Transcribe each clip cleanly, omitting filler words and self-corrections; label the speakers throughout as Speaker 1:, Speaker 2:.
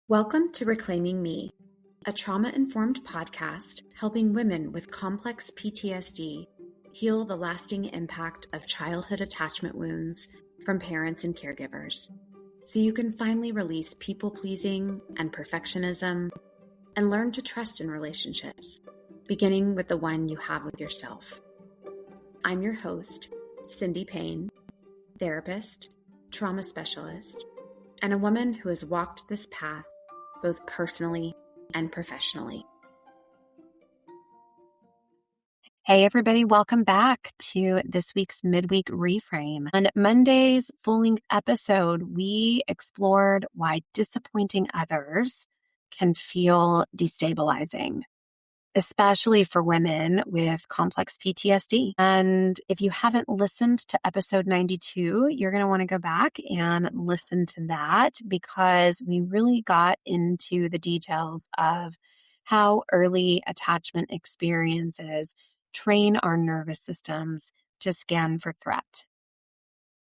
Speaker 1: Welcome to Reclaiming Me, a trauma-informed podcast helping women with complex PTSD heal the lasting impact of childhood attachment wounds from parents and caregivers, so you can finally release people-pleasing and perfectionism and learn to trust in relationships, beginning with the one you have with yourself. I'm your host, Cindy Payne, therapist, trauma specialist, and a woman who has walked this path both personally and professionally. Hey everybody, welcome back to this week's Midweek Reframe. On Monday's full-length episode, we explored why disappointing others can feel destabilizing, especially for women with complex PTSD. And if you haven't listened to episode 92, you're going to want to go back and listen to that because we really got into the details of how early attachment experiences train our nervous systems to scan for threat.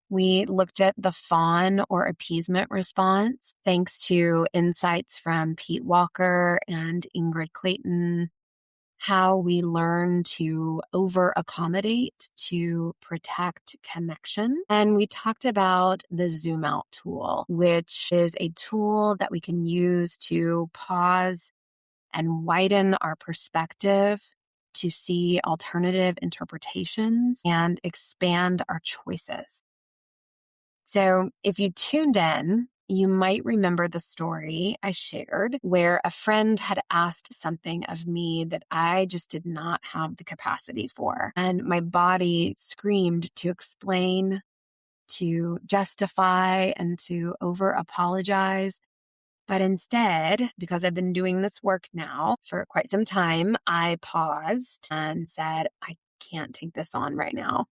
Speaker 1: We looked at the fawn or appeasement response, thanks to insights from Pete Walker and Ingrid Clayton, how we learn to over-accommodate to protect connection. And we talked about the zoom out tool, which is a tool that we can use to pause and widen our perspective to see alternative interpretations and expand our choices. So if you tuned in, you might remember the story I shared where a friend had asked something of me that I just did not have the capacity for. And my body screamed to explain, to justify, and to over-apologize. But instead, because I've been doing this work now for quite some time, I paused and said, I can't take this on right now.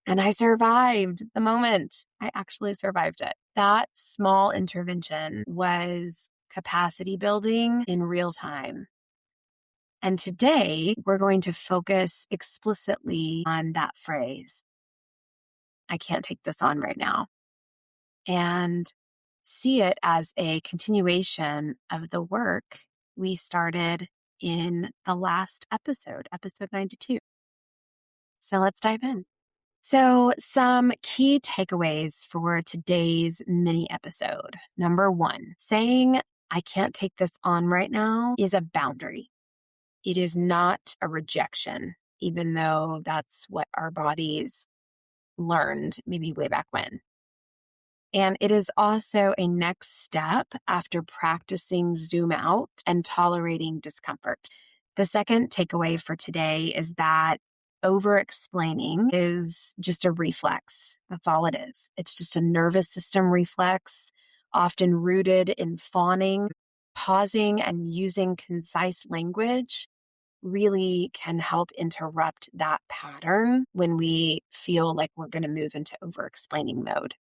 Speaker 1: And I survived the moment. I actually survived it. That small intervention was capacity building in real time. And today, we're going to focus explicitly on that phrase. I can't take this on right now. And see it as a continuation of the work we started in the last episode 92. So let's dive in. So some key takeaways for today's mini episode. Number 1, saying I can't take this on right now is a boundary. It is not a rejection, even though that's what our bodies learned maybe way back when. And it is also a next step after practicing zoom out and tolerating discomfort. The second takeaway for today is that over-explaining is just a reflex. That's all it is. It's just a nervous system reflex, often rooted in fawning. Pausing and using concise language really can help interrupt that pattern when we feel like we're going to move into over-explaining mode.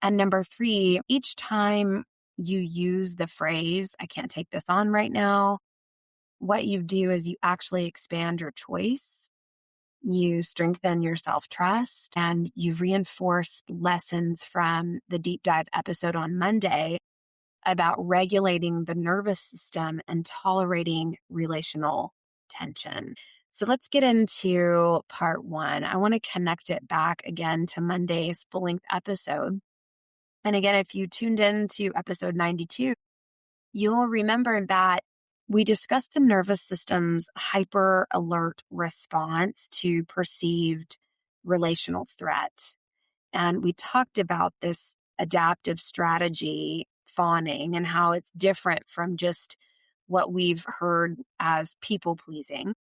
Speaker 1: And number 3, each time you use the phrase, I can't take this on right now, what you do is you actually expand your choice. You strengthen your self-trust and you reinforce lessons from the deep dive episode on Monday about regulating the nervous system and tolerating relational tension. So let's get into part 1. I want to connect it back again to Monday's full-length episode. And again, if you tuned in to episode 92, you'll remember that we discussed the nervous system's hyper alert response to perceived relational threat. And we talked about this adaptive strategy, fawning, and how it's different from just what we've heard as people pleasing.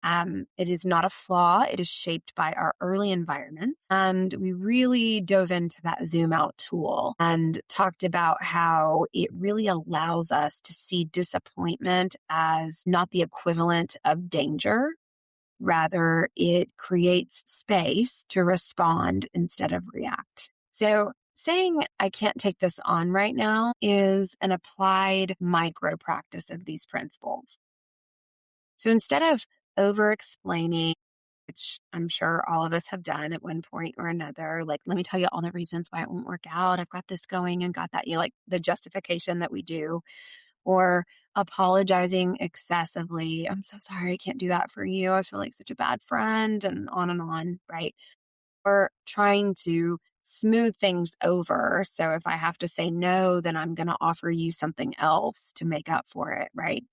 Speaker 1: It is not a flaw. It is shaped by our early environments. And we really dove into that zoom out tool and talked about how it really allows us to see disappointment as not the equivalent of danger. Rather, it creates space to respond instead of react. So saying I can't take this on right now is an applied micro practice of these principles. So instead of over-explaining which I'm sure all of us have done at one point or another. Like, let me tell you all the reasons why it won't work out. I've got this going and got that, like the justification that we do, or apologizing excessively. I'm so sorry. I can't do that for you. I feel like such a bad friend, and on, right? Or trying to smooth things over. So if I have to say no, then I'm going to offer you something else to make up for it, right?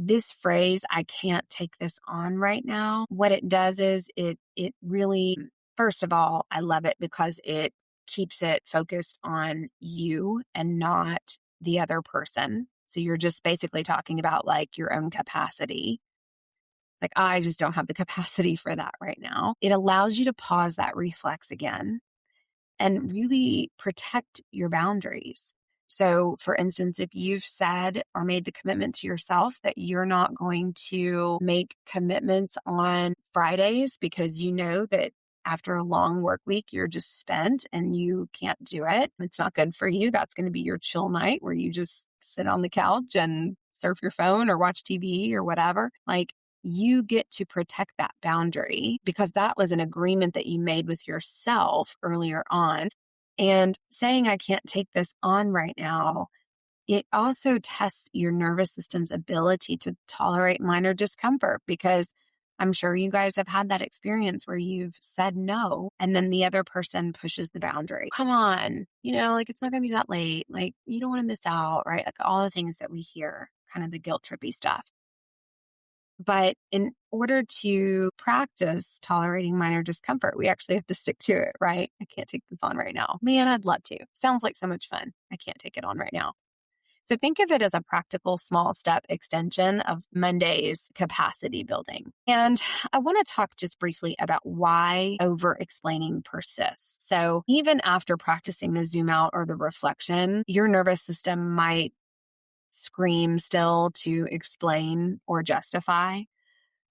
Speaker 1: This phrase, I can't take this on right now. What it does is it really, first of all, I love it because it keeps it focused on you and not the other person. So you're just basically talking about like your own capacity. Like, I just don't have the capacity for that right now. It allows you to pause that reflex again and really protect your boundaries. So, for instance, if you've said or made the commitment to yourself that you're not going to make commitments on Fridays because you know that after a long work week, you're just spent and you can't do it. It's not good for you. That's going to be your chill night where you just sit on the couch and surf your phone or watch TV or whatever. Like, you get to protect that boundary because that was an agreement that you made with yourself earlier on. And saying, I can't take this on right now, it also tests your nervous system's ability to tolerate minor discomfort, because I'm sure you guys have had that experience where you've said no and then the other person pushes the boundary. Come on, like, it's not going to be that late. Like, you don't want to miss out, right? Like, all the things that we hear, kind of the guilt trippy stuff. But in order to practice tolerating minor discomfort, we actually have to stick to it, right? I can't take this on right now. Man, I'd love to. Sounds like so much fun. I can't take it on right now. So think of it as a practical small step extension of Monday's capacity building. And I want to talk just briefly about why over explaining persists. So even after practicing the zoom out or the reflection, your nervous system might scream still to explain or justify.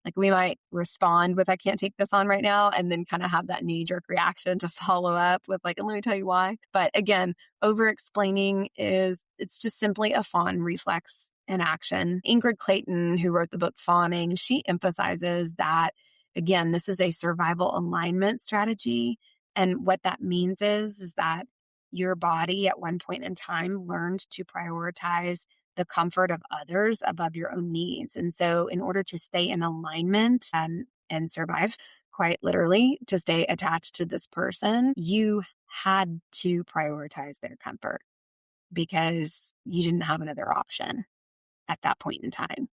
Speaker 1: Like, we might respond with, I can't take this on right now, and then kind of have that knee jerk reaction to follow up with like, and let me tell you why. But again, over explaining it's just simply a fawn reflex in action. Ingrid Clayton, who wrote the book Fawning, she emphasizes that, again, this is a survival alignment strategy. And what that means is that your body at one point in time learned to prioritize the comfort of others above your own needs. And so in order to stay in alignment and survive, quite literally, to stay attached to this person, you had to prioritize their comfort because you didn't have another option at that point in time.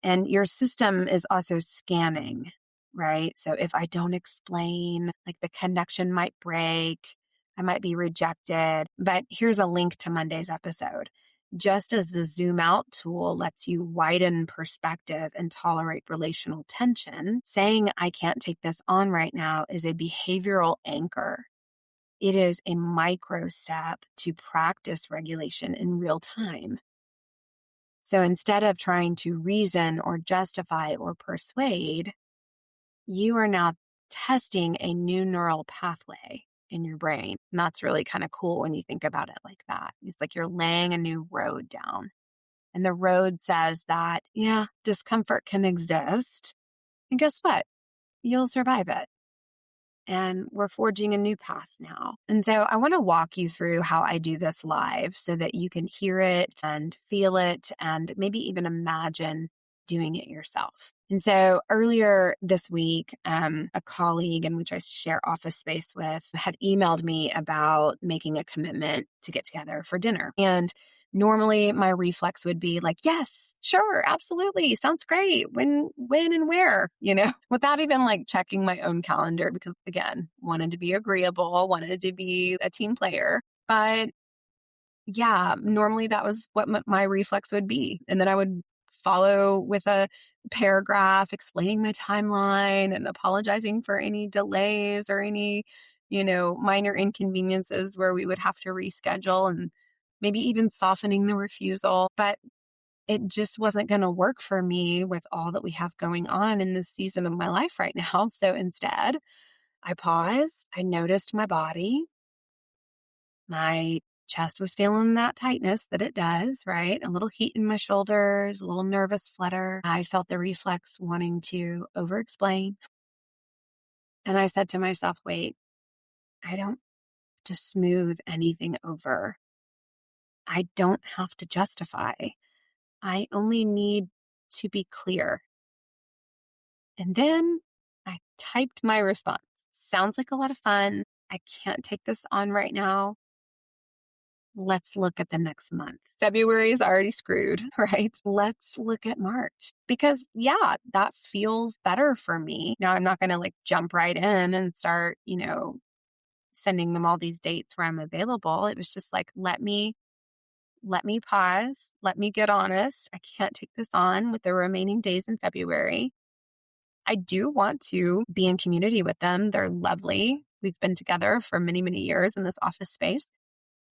Speaker 1: And your system is also scanning, right? So if I don't explain, like, the connection might break, I might be rejected. But here's a link to Monday's episode. Just as the zoom out tool lets you widen perspective and tolerate relational tension, saying, I can't take this on right now, is a behavioral anchor. It is a micro step to practice regulation in real time. So instead of trying to reason or justify or persuade, you are now testing a new neural pathway in your brain. And that's really kind of cool when you think about it like that. It's like you're laying a new road down. And the road says that, yeah, discomfort can exist. And guess what? You'll survive it. And we're forging a new path now. And so I want to walk you through how I do this live so that you can hear it and feel it and maybe even imagine doing it yourself. And so earlier this week, a colleague in which I share office space with had emailed me about making a commitment to get together for dinner. And normally my reflex would be like, yes, sure, absolutely. Sounds great. When and where, without even like checking my own calendar, because again, wanted to be agreeable, wanted to be a team player. But yeah, normally that was what my reflex would be. And then I would follow with a paragraph explaining my timeline and apologizing for any delays or any, minor inconveniences where we would have to reschedule, and maybe even softening the refusal. But it just wasn't going to work for me with all that we have going on in this season of my life right now. So instead, I paused, I noticed my body, I chest was feeling that tightness that it does, right? A little heat in my shoulders, a little nervous flutter. I felt the reflex wanting to over-explain. And I said to myself, wait, I don't have to smooth anything over. I don't have to justify. I only need to be clear. And then I typed my response. Sounds like a lot of fun. I can't take this on right now. Let's look at the next month. February is already screwed, right? Let's look at March because that feels better for me. Now I'm not going to like jump right in and start, sending them all these dates where I'm available. It was just like, let me pause. Let me get honest. I can't take this on with the remaining days in February. I do want to be in community with them. They're lovely. We've been together for many, many years in this office space,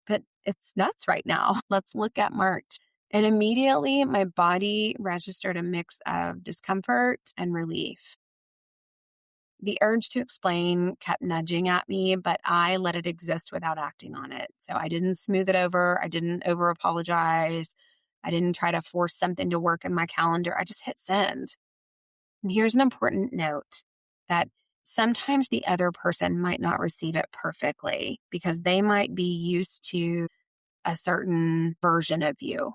Speaker 1: but it's nuts right now. Let's look at March. And immediately my body registered a mix of discomfort and relief. The urge to explain kept nudging at me, but I let it exist without acting on it. So I didn't smooth it over. I didn't over apologize. I didn't try to force something to work in my calendar. I just hit send. And here's an important note that sometimes the other person might not receive it perfectly because they might be used to a certain version of you.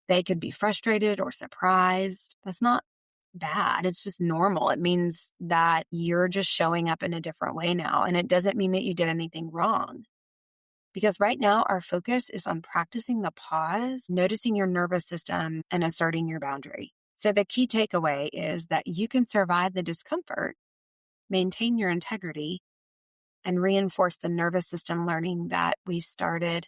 Speaker 1: They could be frustrated or surprised. That's not bad. It's just normal. It means that you're just showing up in a different way now. And it doesn't mean that you did anything wrong. Because right now, our focus is on practicing the pause, noticing your nervous system, and asserting your boundary. So the key takeaway is that you can survive the discomfort, maintain your integrity, and reinforce the nervous system learning that we started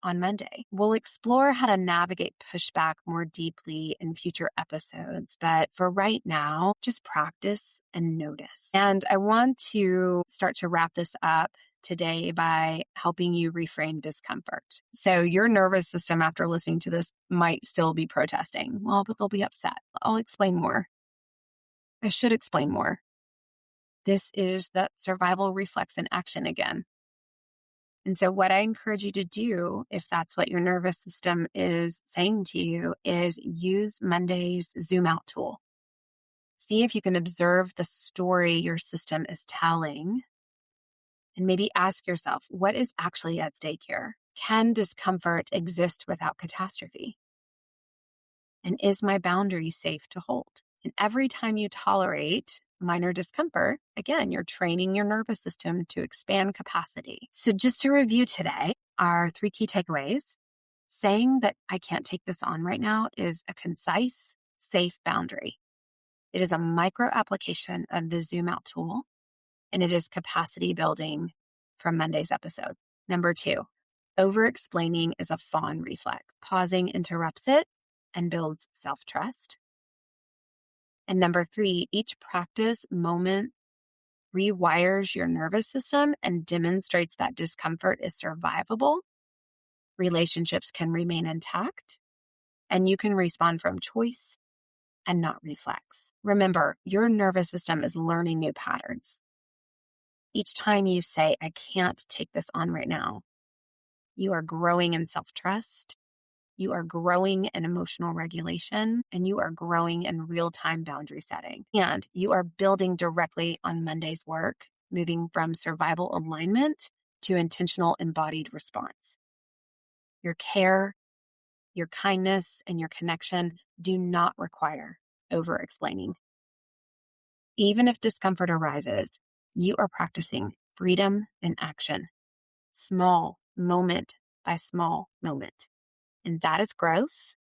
Speaker 1: on Monday. We'll explore how to navigate pushback more deeply in future episodes, but for right now, just practice and notice. And I want to start to wrap this up today by helping you reframe discomfort. So your nervous system after listening to this might still be protesting. Well, but they'll be upset. I'll explain more. I should explain more. This is that survival reflex in action again. And so what I encourage you to do, if that's what your nervous system is saying to you, is use Monday's zoom out tool. See if you can observe the story your system is telling and maybe ask yourself, what is actually at stake here? Can discomfort exist without catastrophe? And is my boundary safe to hold? And every time you tolerate minor discomfort, again, you're training your nervous system to expand capacity. So just to review today, our 3 key takeaways. Saying that I can't take this on right now is a concise, safe boundary. It is a micro application of the zoom out tool, and it is capacity building from Monday's episode. Number 2, over-explaining is a fawn reflex. Pausing interrupts it and builds self-trust. And number 3, each practice moment rewires your nervous system and demonstrates that discomfort is survivable. Relationships can remain intact, and you can respond from choice and not reflex. Remember, your nervous system is learning new patterns. Each time you say, I can't take this on right now, you are growing in self-trust, you are growing in emotional regulation, and you are growing in real-time boundary setting. And you are building directly on Monday's work, moving from survival alignment to intentional embodied response. Your care, your kindness, and your connection do not require over-explaining. Even if discomfort arises, you are practicing freedom in action, small moment by small moment. And that is growth,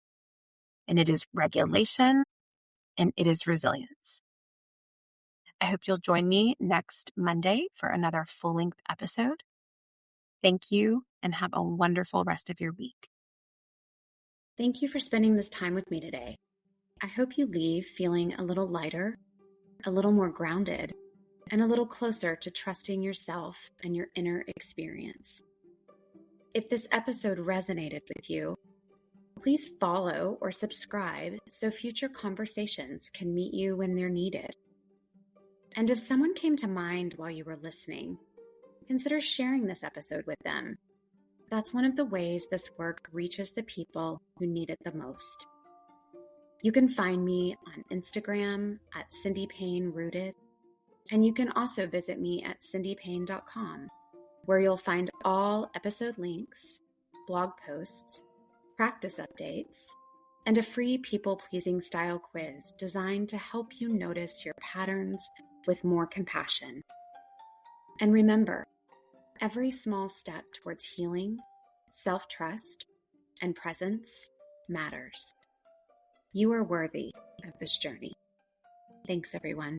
Speaker 1: and it is regulation, and it is resilience. I hope you'll join me next Monday for another full-length episode. Thank you, and have a wonderful rest of your week. Thank you for spending this time with me today. I hope you leave feeling a little lighter, a little more grounded, and a little closer to trusting yourself and your inner experience. If this episode resonated with you, please follow or subscribe so future conversations can meet you when they're needed. And if someone came to mind while you were listening, consider sharing this episode with them. that's one of the ways this work reaches the people who need it the most. You can find me on Instagram at Cindy Payne Rooted, and you can also visit me at cindypayne.com, where you'll find all episode links, blog posts, practice updates, and a free people-pleasing style quiz designed to help you notice your patterns with more compassion. And remember, every small step towards healing, self-trust, and presence matters. You are worthy of this journey. Thanks, everyone.